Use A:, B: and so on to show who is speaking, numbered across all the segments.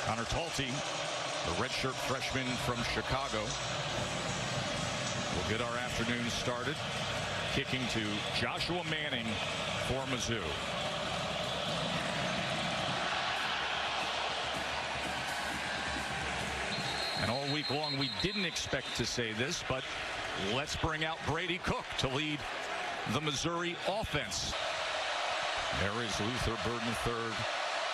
A: Connor Talty, the redshirt freshman from Chicago, will get our afternoon started. Kicking to Joshua Manning for Mizzou. And all week long, we didn't expect to say this, but let's bring out Brady Cook to lead the Missouri offense. There is Luther Burden III,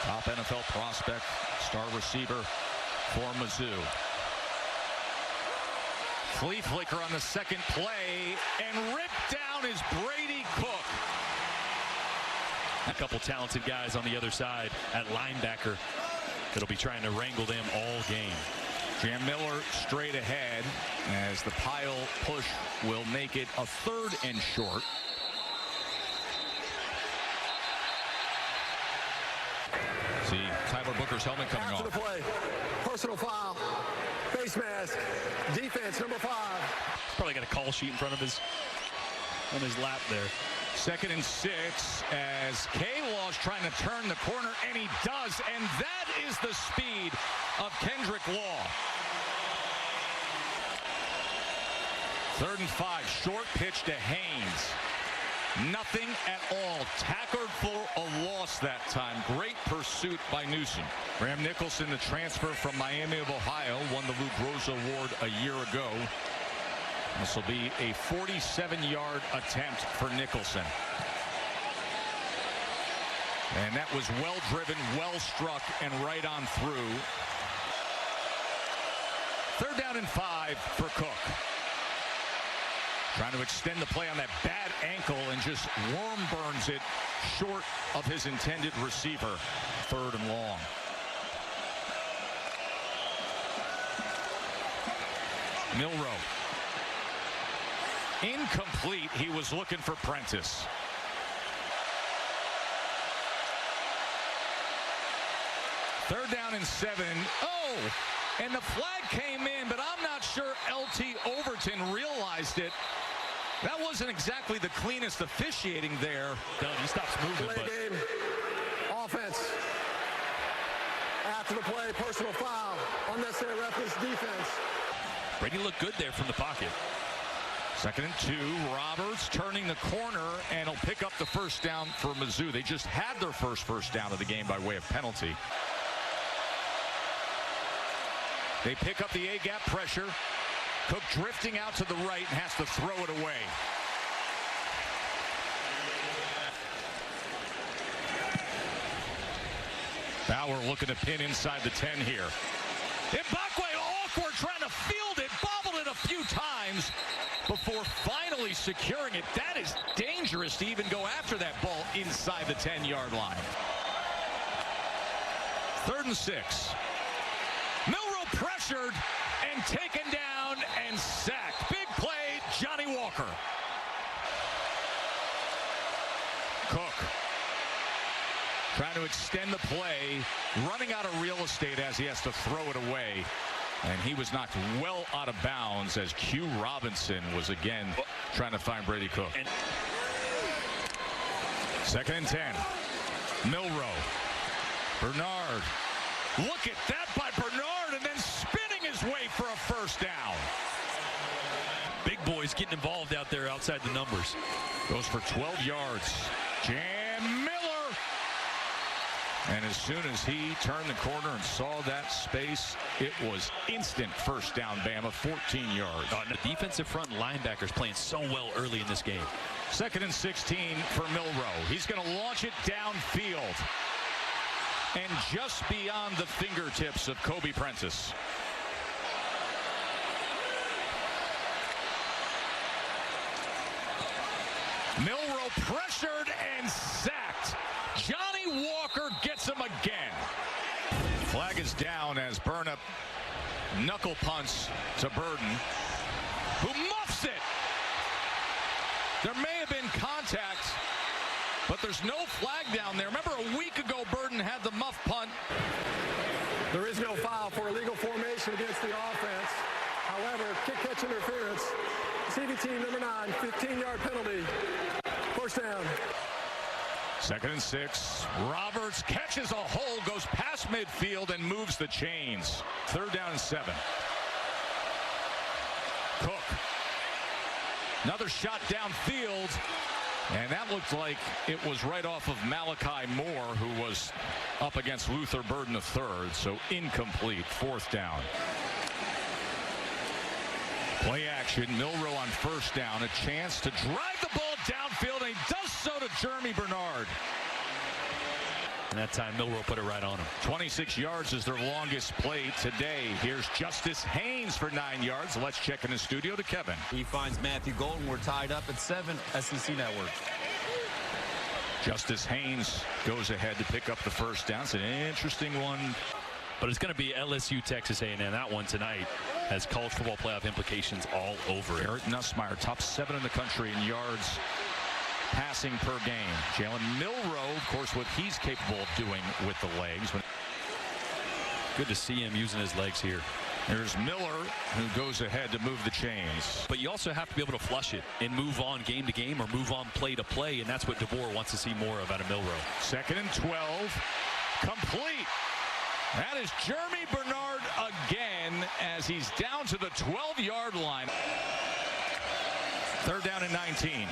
A: top NFL prospect, star receiver for Mizzou. Flea flicker on the second play, and ripped down is Brady Cook.
B: A couple talented guys on the other side at linebacker that'll be trying to wrangle them all game.
A: Jam Miller straight ahead as the pile push will make it a 3rd and short. See Tyler Booker's helmet coming off.
C: After the play, personal foul, face mask, defense number 5.
B: He's probably got a call sheet in front of his lap there.
A: 2nd and 6 as K-Law's trying to turn the corner, and he does, and that is the speed of Kendrick Law. 3rd and 5, short pitch to Haynes. Nothing at all. Tackled for a loss that time. Great pursuit by Newsom. Graham Nicholson, the transfer from Miami of Ohio, won the Lou Groza Award a year ago. This will be a 47-yard attempt for Nicholson. And that was well driven, well struck, and right on through. 3rd down and 5 for Cook. Trying to extend the play on that bad ankle and just worm burns it short of his intended receiver. 3rd and long. Milroe. Incomplete. He was looking for Prentice. Third down and 7. Oh, and the flag came in, but I'm not sure LT Overton realized it. That wasn't exactly the cleanest officiating there.
B: He stops moving.
C: Play game. Offense. After the play, personal foul. Unnecessary roughness, defense.
B: Brady looked good there from the pocket.
A: 2nd and 2. Roberts turning the corner, and he'll pick up the 1st down for Mizzou. They just had their first down of the game by way of penalty. They pick up the A-gap pressure. Cook drifting out to the right and has to throw it away. Bauer looking to pin inside the 10 here. Mbakwe awkward trying to field it, bobbled it a few times before finally securing it. That is dangerous to even go after that ball inside the 10-yard line. 3rd and 6. Milroe pressured and taken down and sacked. Big play, Johnny Walker. Cook trying to extend the play, running out of real estate as he has to throw it away. And he was knocked well out of bounds as Q Robinson was again trying to find Brady Cook. 2nd and 10. Milroe. Bernard. Look at that by Bernard, and then spinning his way for a 1st down.
B: Big boys getting involved out there outside the numbers.
A: Goes for 12 yards. Jam Miller. And as soon as he turned the corner and saw that space, it was instant 1st down, Bama, 14 yards.
B: The defensive front linebackers playing so well early in this game.
A: 2nd and 16 for Milroe. He's going to launch it downfield. And just beyond the fingertips of Kobe Prentice. Milroe pressured and sacked. Johnny Walker gets him again. Flag is down as Burnap knuckle punts to Burden, who muffs it. There may have been contact, but there's no flag down there. Remember a week ago, Burden had the muff punt.
C: There is no foul for illegal formation against the offense. However, kick-catch interference. CV team number 9, 15-yard penalty. 1st down.
A: Second and 6. Roberts catches a hole, goes past midfield, and moves the chains. Third down and 7. Cook. Another shot downfield. And that looked like it was right off of Malachi Moore, who was up against Luther Burden III. So incomplete. Fourth down. Play action. Milroe on first down. A chance to drive the ball downfield, and he does so to Jeremy Bernard.
B: And that time, Milroe put it right on him.
A: 26 yards is their longest play today. Here's Justice Haynes for 9 yards. Let's check in the studio to Kevin.
D: He finds Matthew Golden. We're tied up at 7, SEC Network.
A: Justice Haynes goes ahead to pick up the first down. It's an interesting one.
B: But it's going to be LSU, Texas A&M. That one tonight has college football playoff implications all over it.
A: Eric Nussmeier, top 7 in the country in yards passing per game. Jalen Milroe, of course, what he's capable of doing with the legs.
B: Good to see him using his legs here.
A: There's Miller, who goes ahead to move the chains.
B: But you also have to be able to flush it and move on game to game or move on play to play, and that's what DeBoer wants to see more of out of Milroe.
A: Second and 12. Complete. That is Jeremy Bernard again as he's down to the 12-yard line. Third down and 19.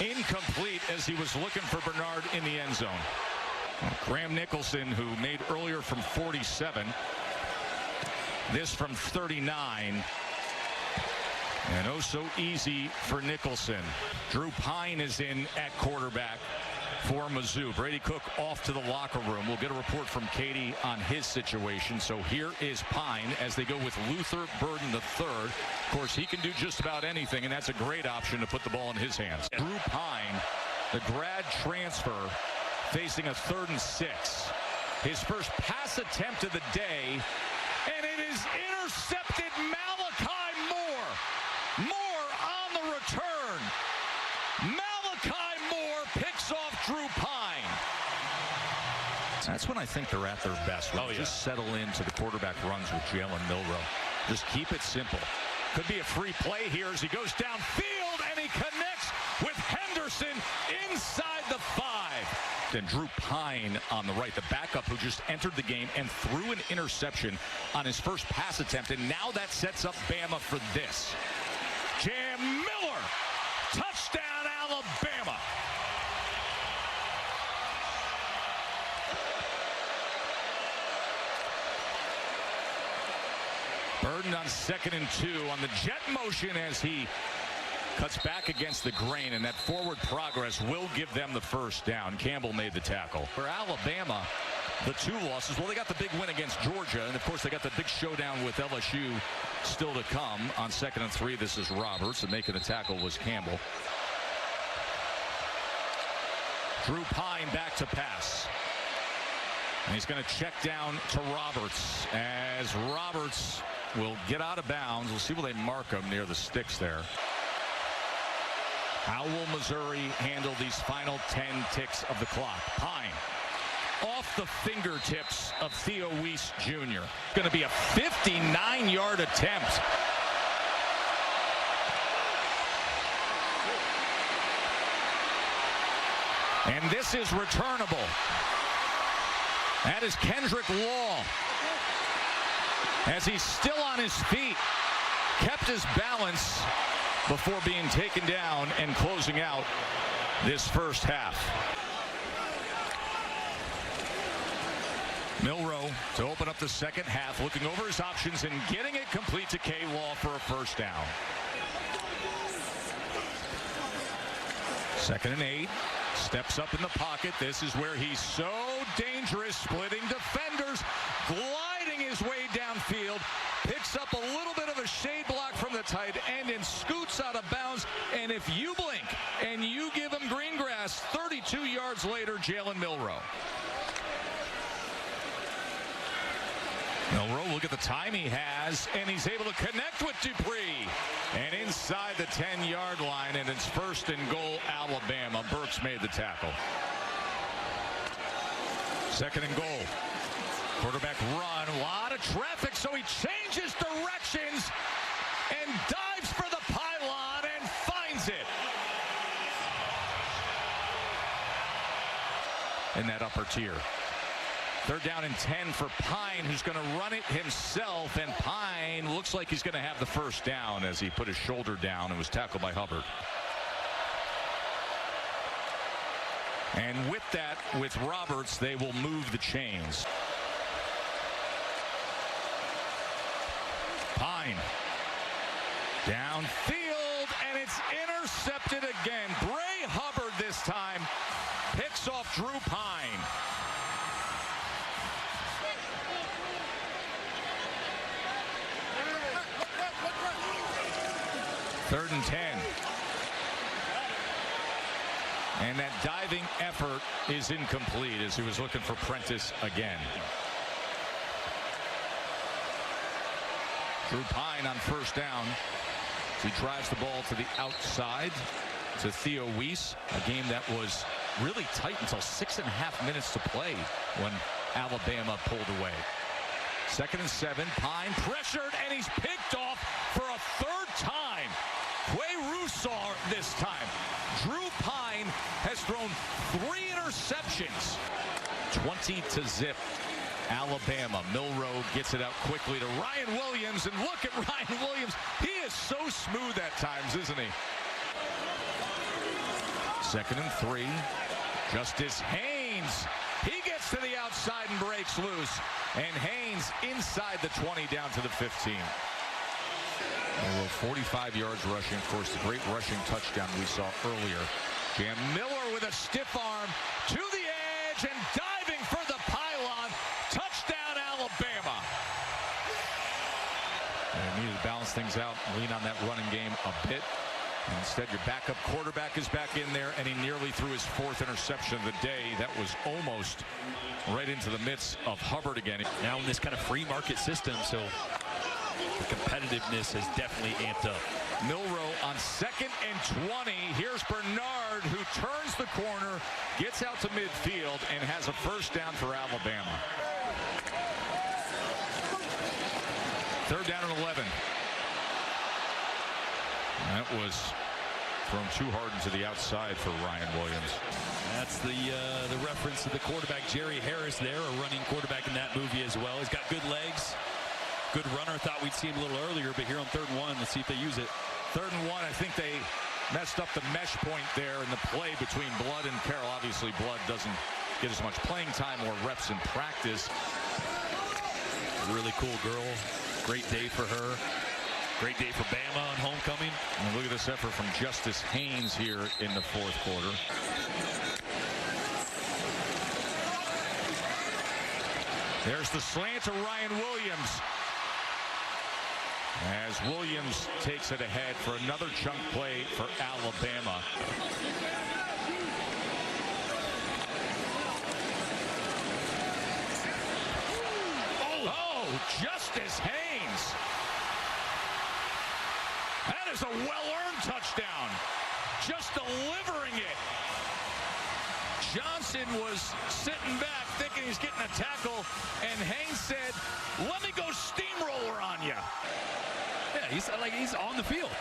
A: Incomplete as he was looking for Bernard in the end zone. Graham Nicholson, who made earlier from 47. This from 39. And oh so easy for Nicholson. Drew Pine is in at quarterback for Mizzou. Brady Cook off to the locker room. We'll get a report from Katie on his situation. So here is Pine as they go with Luther Burden III. Of course, he can do just about anything, and that's a great option to put the ball in his hands. Drew Pine, the grad transfer, facing a 3rd and 6. His first pass attempt of the day, and it is intercepted. Malachi Moore. Moore on the return. Malachi Moore picks off Drew Pine. That's when I think they're at their best. When they just settle into the quarterback runs with Jalen Milroe. Just keep it simple. Could be a free play here as he goes downfield, and he connects with Henderson inside the 5. And Drew Pine on the right, the backup who just entered the game and threw an interception on his first pass attempt, and now that sets up Bama for this. Jam Miller, touchdown Alabama. Burden on 2nd and 2 on the jet motion as he cuts back against the grain, and that forward progress will give them the first down. Campbell made the tackle. For Alabama, the 2 losses, well, they got the big win against Georgia, and of course they got the big showdown with LSU still to come. On 2nd and 3, this is Roberts, and making the tackle was Campbell. Drew Pine back to pass. And he's going to check down to Roberts as Roberts will get out of bounds. We'll see where they mark him near the sticks there. How will Missouri handle these final 10 ticks of the clock? Pine off the fingertips of Theo Weiss Jr. Going to be a 59-yard attempt. And this is returnable. That is Kendrick Law. As he's still on his feet, kept his balance before being taken down and closing out this first half. Milroe to open up the second half, looking over his options and getting it complete to K-Law for a first down. 2nd and 8. Steps up in the pocket. This is where he's so dangerous, splitting defenders, gliding his way downfield, picks up a little bit of a shade block from the tight end and scoots out of bounds. And if you blink and you give him green grass, 32 yards later, Jalen Milroe. Milroe, look at the time he has, and he's able to connect with Dupree. And inside the 10-yard line, and it's 1st and goal, Alabama. Burks made the tackle. 2nd and goal. Quarterback run, a lot of traffic, so he changes directions and dives for the pylon and finds it. in that upper tier. 3rd down and 10 for Pine, who's going to run it himself, and Pine looks like he's going to have the first down as he put his shoulder down and was tackled by Hubbard. And with that, with Roberts, they will move the chains. Pine downfield, and it's intercepted again. Bray Hubbard this time picks off Drew Pine. Third and 10. And that diving effort is incomplete as he was looking for Prentice again. Drew Pine on first down. He drives the ball to the outside to Theo Weiss. A game that was really tight until 6.5 minutes to play when Alabama pulled away. 2nd and 7. Pine pressured, and he's picked off for a 3rd time. Quay Roussard this time. Drew Pine has thrown 3 interceptions. 20-0. Alabama. Milroe gets it out quickly to Ryan Williams, and look at Ryan Williams. He is so smooth at times, isn't he? 2nd and 3. Justice Haynes. He gets to the outside and breaks loose. And Haynes inside the 20 down to the 15. 45 yards rushing. Of course, the great rushing touchdown we saw earlier. Jam Miller with a stiff arm to the edge and diving for the pylon. Touchdown, Alabama. And needed to balance things out, lean on that running game a bit. Instead, your backup quarterback is back in there, and he nearly threw his 4th interception of the day. That was almost right into the midst of Hubbard again.
B: Now in this kind of free market system, so the competitiveness has definitely amped up.
A: Milroe on 2nd and 20. Here's Bernard, who turns the corner, gets out to midfield, and has a first down for Alabama. 3rd down and 11. That was thrown too hard into the outside for Ryan Williams.
B: That's the reference to the quarterback, Jerry Harris there, a running quarterback in that movie as well. He's got good legs. Good runner. Thought we'd see him a little earlier, but here on 3rd and 1, let's see if they use it.
A: 3rd and 1, I think they messed up the mesh point there in the play between Blood and Carroll. Obviously, Blood doesn't get as much playing time or reps in practice.
B: Really cool girl. Great day for her. Great day for Bama on homecoming.
A: And look at this effort from Justice Haynes here in the 4th quarter. There's the slant to Ryan Williams. As Williams takes it ahead for another chunk play for Alabama. Oh, Justice Haynes. That is a well-earned touchdown. Just delivering it. Johnson was sitting back thinking he's getting a tackle, and Haynes said, "Let me go steamroller on you."
B: Yeah, he's on the field.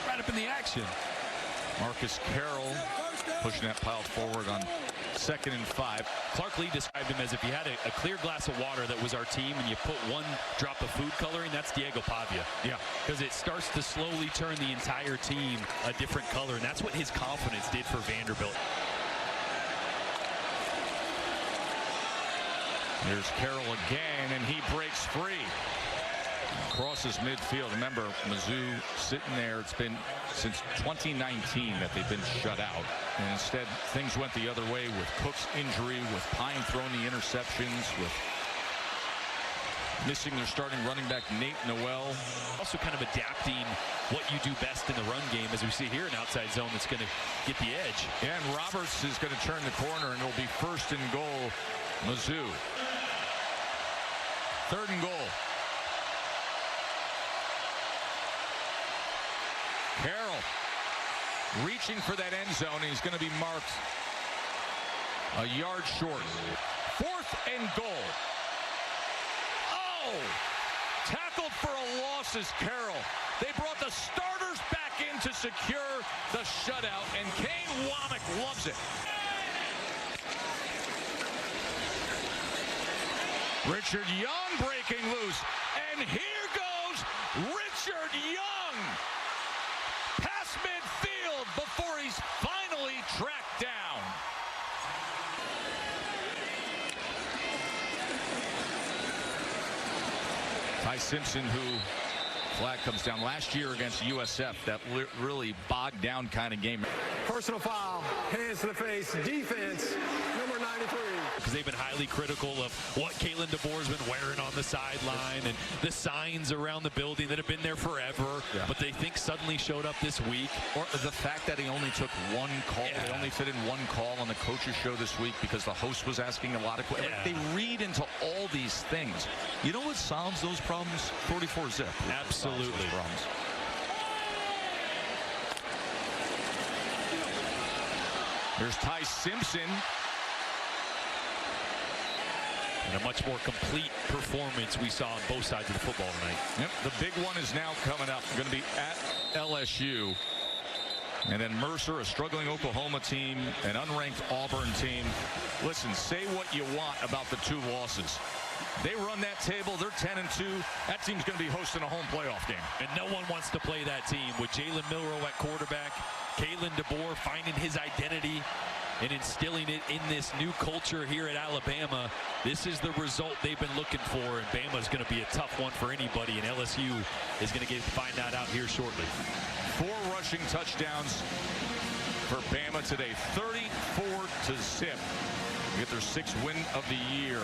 B: Right up in the action.
A: Marcus Carroll pushing that pile forward on 2nd and 5.
B: Clark Lee described him as if you had a clear glass of water that was our team and you put 1 drop of food coloring, that's Diego Pavia.
A: Yeah.
B: Because it starts to slowly turn the entire team a different color, and that's what his confidence did for Vanderbilt.
A: Here's Carroll again, and he breaks free. Crosses midfield. Remember, Mizzou sitting there. It's been since 2019 that they've been shut out. And instead, things went the other way with Cook's injury, with Pine throwing the interceptions, with missing their starting running back, Nate Noel.
B: Also kind of adapting what you do best in the run game, as we see here, an outside zone that's going to get the edge.
A: And Roberts is going to turn the corner, and it'll be 1st and goal, Mizzou. 3rd and goal. Carroll reaching for that end zone. He's going to be marked a yard short. 4th and goal. Oh! Tackled for a loss is Carroll. They brought the starters back in to secure the shutout, and Kane Womack loves it. Richard Young breaking loose. And here goes Richard Young. Past midfield before he's finally tracked down. Ty Simpson, who flag comes down last year against USF, that really bogged down kind of game.
C: Personal foul, hands to the face, defense, number 93.
B: Because they've been highly critical of what Kalen DeBoer's been wearing on the sideline and the signs around the building that have been there forever, but they think suddenly showed up this week.
A: Or the fact that he only took one call. They only fit in one call on the coach's show this week because the host was asking a lot of questions. They read into all these things. You know what solves those problems? 44 zip.
B: Absolutely.
A: There's Ty Simpson.
B: And a much more complete performance we saw on both sides of the football tonight.
A: Yep, the big one is now coming up. Going to be at LSU. And then Mercer, a struggling Oklahoma team, an unranked Auburn team. Listen, say what you want about the two losses. They run that table. They're 10-2. That team's going to be hosting a home playoff game.
B: And no one wants to play that team with Jalen Milroe at quarterback, Kalen DeBoer finding his identity and instilling it in this new culture here at Alabama. This is the result they've been looking for, and Bama's going to be a tough one for anybody, and LSU is going to find that out here shortly.
A: 4 rushing touchdowns for Bama today, 34-0. Get their 6th win of the year.